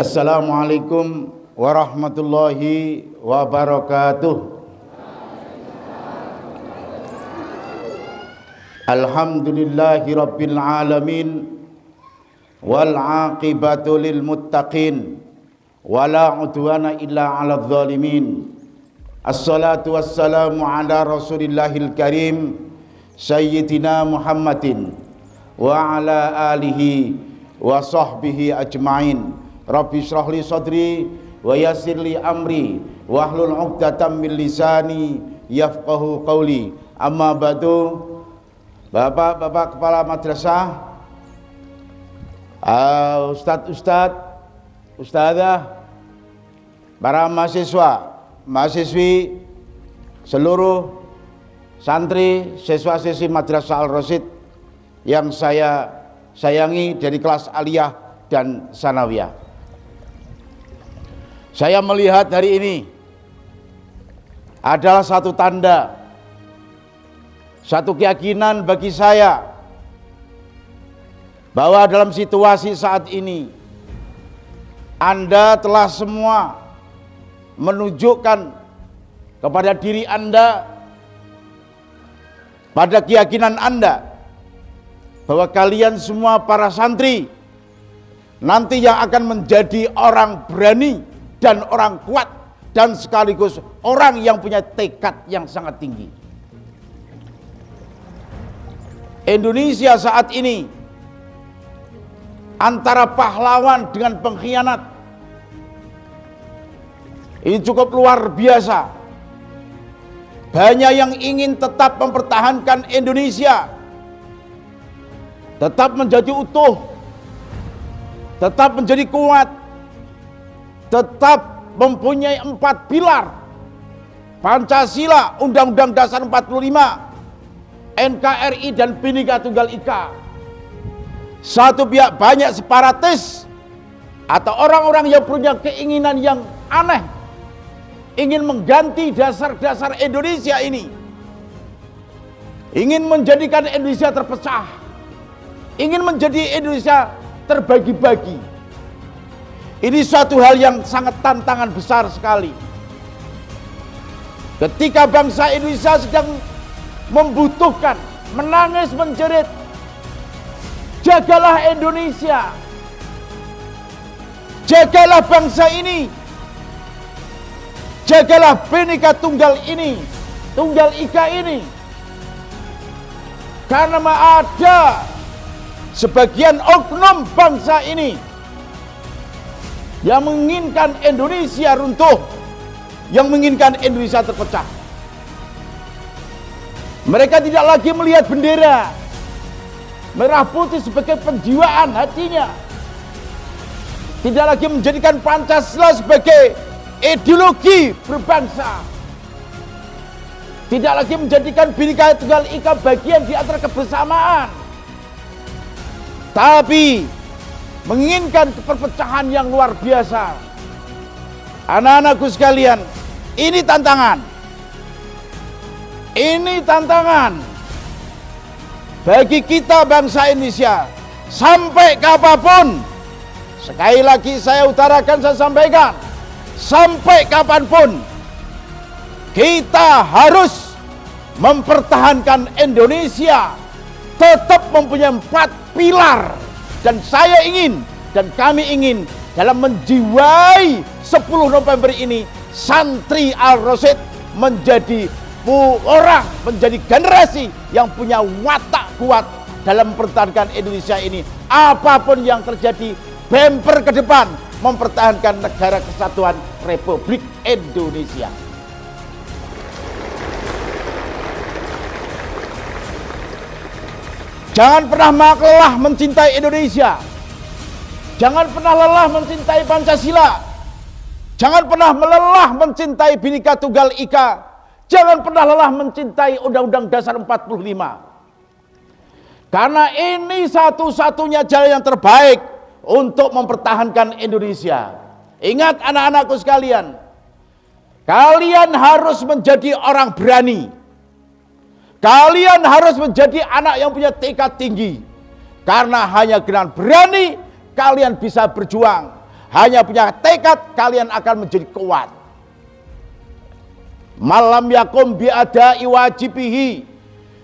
Assalamualaikum warahmatullahi wabarakatuh. Alhamdulillahi rabbil alamin, wal aqibatu lil muttaqin, wala udwana illa 'alal zalimin. Assalatu wassalamu ala rasulillahil karim sayyidina Muhammadin wa ala alihi wa sahbihi ajma'in. Rabbi shrah li sadri wa yassir li amri wahlul 'uqdatam min lisani yafqahu qawli. Amma ba'du. Bapak-bapak kepala madrasah, ustadz, ustadzah, para mahasiswa, mahasiswi, seluruh santri, siswa-siswi Madrasah Al-Rasyid yang saya sayangi dari kelas aliyah dan sanawiyah. Saya melihat hari ini adalah satu tanda, satu keyakinan bagi saya bahwa dalam situasi saat ini Anda telah semua menunjukkan kepada diri Anda, pada keyakinan Anda, bahwa kalian semua para santri nanti yang akan menjadi orang berani dan orang kuat dan sekaligus orang yang punya tekad yang sangat tinggi. Indonesia saat ini antara pahlawan dengan pengkhianat. Ini cukup luar biasa. Banyak yang ingin tetap mempertahankan Indonesia, tetap menjadi utuh, tetap menjadi kuat, tetap mempunyai 4 pilar: Pancasila, Undang-Undang Dasar 45, NKRI dan Bhinneka Tunggal Ika. Satu pihak banyak separatis atau orang-orang yang punya keinginan yang aneh, ingin mengganti dasar-dasar Indonesia ini, ingin menjadikan Indonesia terpecah, ingin menjadi Indonesia terbagi-bagi. Ini suatu hal yang sangat tantangan besar sekali. Ketika bangsa Indonesia sedang membutuhkan, menangis menjerit, jagalah Indonesia, jagalah bangsa ini, jagalah Bhinneka Tunggal ini, Tunggal Ika ini. Karena ada sebagian oknum bangsa ini yang menginginkan Indonesia runtuh, yang menginginkan Indonesia terpecah. Mereka tidak lagi melihat bendera merah putih sebagai penjiwaan hatinya, tidak lagi menjadikan Pancasila sebagai ideologi berbangsa, tidak lagi menjadikan Bhinneka Tunggal Ika bagian di antara kebersamaan, tapi menginginkan perpecahan yang luar biasa. Anak-anakku sekalian, ini tantangan. Ini tantangan bagi kita bangsa Indonesia. Sampai kapanpun, sekali lagi saya utarakan, saya sampaikan, sampai kapanpun kita harus mempertahankan Indonesia tetap mempunyai 4 pilar. Dan saya ingin, dan kami ingin, dalam menjiwai 10 November ini, santri Al-Rasyid menjadi orang, menjadi generasi yang punya watak kuat dalam mempertahankan Indonesia ini. Apapun yang terjadi, bemper ke depan, mempertahankan negara kesatuan Republik Indonesia. Jangan pernah lelah mencintai Indonesia. Jangan pernah lelah mencintai Pancasila. Jangan pernah lelah mencintai Bhinneka Tunggal Ika. Jangan pernah lelah mencintai Undang-Undang Dasar 45. Karena ini satu-satunya jalan yang terbaik untuk mempertahankan Indonesia. Ingat anak-anakku sekalian, kalian harus menjadi orang berani. Kalian harus menjadi anak yang punya tekad tinggi. Karena hanya dengan berani kalian bisa berjuang. hanya punya tekad, kalian akan menjadi kuat. Malam yakum bi'adai wajibihi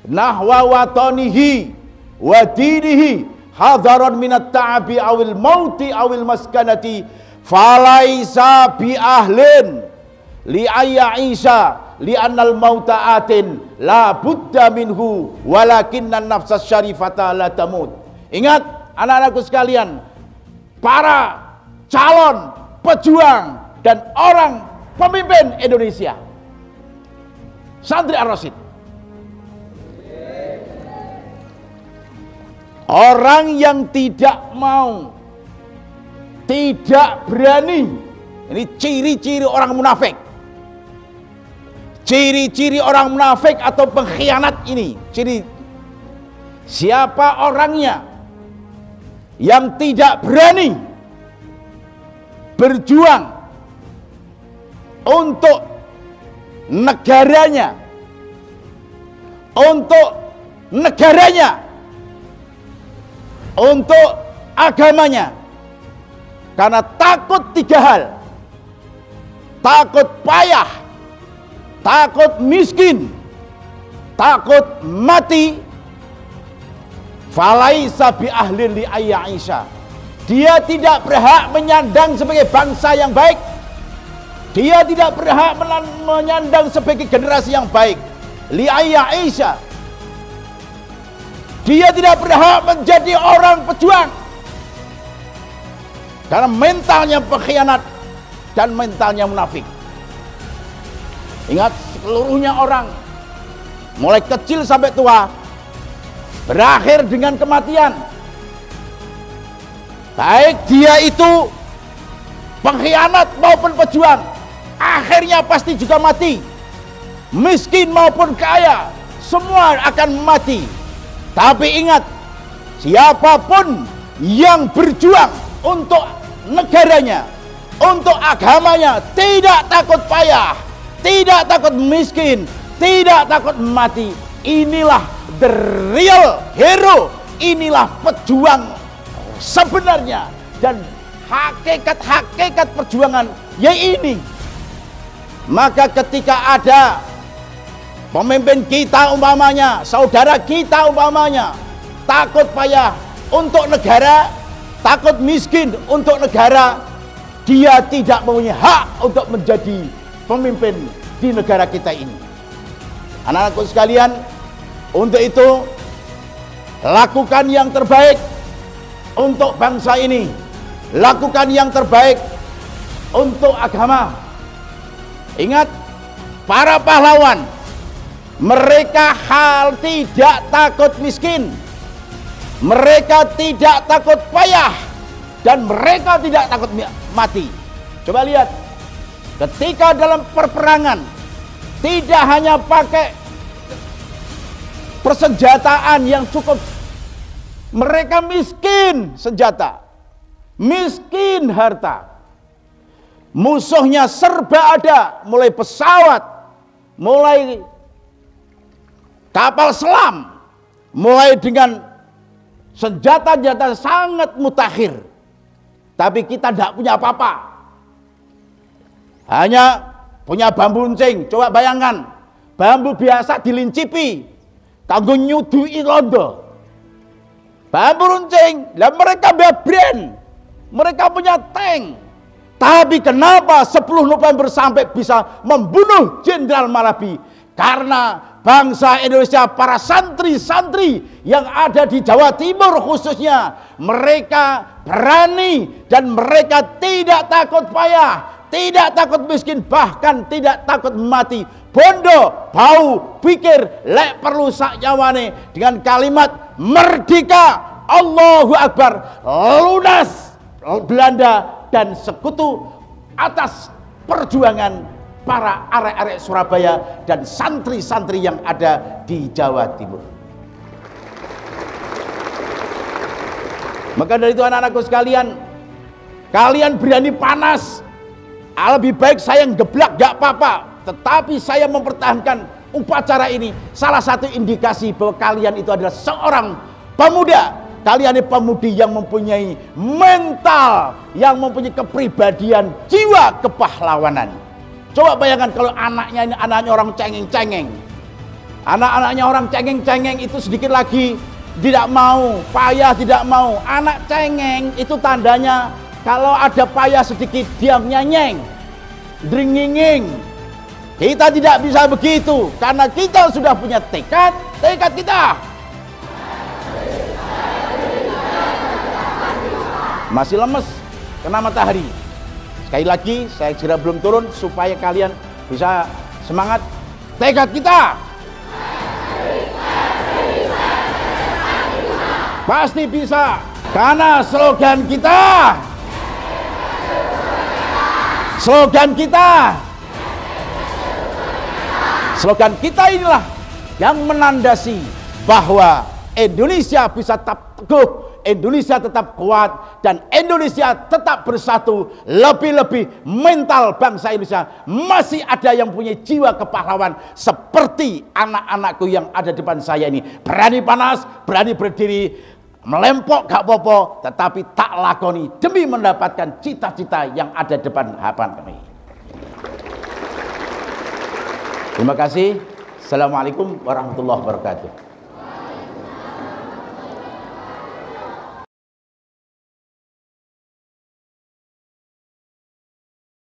nahwa watanihi wa dinihi hadaron minat ta'abi awil mauti awil maskanati falaisa bi ahlin li ayya isa li annal mauta atin la budda minhu walakinnan nafsas syarifata la tamut. Ingat anak-anakku sekalian, para calon pejuang dan orang pemimpin Indonesia, santri Ar-Rasyid, orang yang tidak mau, tidak berani, ini ciri-ciri orang munafik. Ciri-ciri orang munafik atau pengkhianat ini, ciri siapa orangnya yang tidak berani berjuang untuk negaranya, untuk agamanya, karena takut tiga hal: takut payah, takut miskin, takut mati. Falaisa bi ahlin li ayya Aisyah, dia tidak berhak menyandang sebagai bangsa yang baik, dia tidak berhak menyandang sebagai generasi yang baik. Li ayya Aisyah, dia tidak berhak menjadi orang pejuang, karena mentalnya pengkhianat dan mentalnya munafik. Ingat, seluruhnya orang mulai kecil sampai tua berakhir dengan kematian. Baik dia itu pengkhianat maupun pejuang, akhirnya pasti juga mati. Miskin maupun kaya, semua akan mati. Tapi ingat, siapapun yang berjuang untuk negaranya, untuk agamanya, tidak takut payah, tidak takut miskin, tidak takut mati, inilah the real hero, inilah pejuang sebenarnya. Dan hakikat perjuangan ya ini. Maka ketika ada pemimpin kita umpamanya, saudara kita umpamanya, takut payah untuk negara, takut miskin untuk negara, dia tidak mempunyai hak untuk menjadi pemimpin di negara kita ini. Anak-anakku sekalian, untuk itu lakukan yang terbaik untuk bangsa ini, lakukan yang terbaik untuk agama. Ingat, para pahlawan, mereka tidak takut miskin, mereka tidak takut payah, dan mereka tidak takut mati. Coba lihat, ketika dalam perperangan tidak hanya pakai persenjataan yang cukup, mereka miskin senjata, miskin harta, musuhnya serba ada, mulai pesawat, mulai kapal selam, mulai dengan senjata-senjata sangat mutakhir. Tapi kita tidak punya apa-apa, hanya punya bambu runcing. Coba bayangkan, bambu biasa dilincipi kanggo nyudui londo, bambu runcing. Lah mereka brand, mereka punya tank. Tapi kenapa 10 November sampai bisa membunuh Jenderal Malabi? Karena bangsa Indonesia, para santri-santri yang ada di Jawa Timur khususnya, mereka berani dan mereka tidak takut payah, tidak takut miskin, bahkan tidak takut mati. Bondo, bau, pikir, lek perlu sak nyawane, dengan kalimat merdeka, Allahu Akbar, lunas Belanda dan sekutu atas perjuangan para arek-arek Surabaya dan santri-santri yang ada di Jawa Timur. Maka dari itu anak-anakku sekalian, kalian berani panas, lebih baik saya geblak gak apa-apa, tetapi saya mempertahankan upacara ini. Salah satu indikasi bahwa kalian itu adalah seorang pemuda Kalian ini pemudi yang mempunyai mental, yang mempunyai kepribadian, jiwa kepahlawanan. Coba bayangkan kalau anaknya ini anaknya orang cengeng-cengeng. Anak-anaknya orang cengeng-cengeng itu sedikit lagi tidak mau, payah tidak mau. Anak cengeng itu tandanya kalau ada payah sedikit diam nyeng, dringinging. Kita tidak bisa begitu karena kita sudah punya tekad kita. Masih lemes kena matahari. Sekali lagi saya kira belum turun supaya kalian bisa semangat. Tekad kita pasti bisa, karena slogan kita inilah yang menandasi bahwa Indonesia bisa tetap teguh, Indonesia tetap kuat, dan Indonesia tetap bersatu. Lebih-lebih mental bangsa Indonesia masih ada yang punya jiwa kepahlawan seperti anak-anakku yang ada depan saya ini. Berani panas, berani berdiri, melempok gak popo, tetapi tak lakoni demi mendapatkan cita-cita yang ada depan hadapan kami. Terima kasih. Assalamualaikum warahmatullahi wabarakatuh.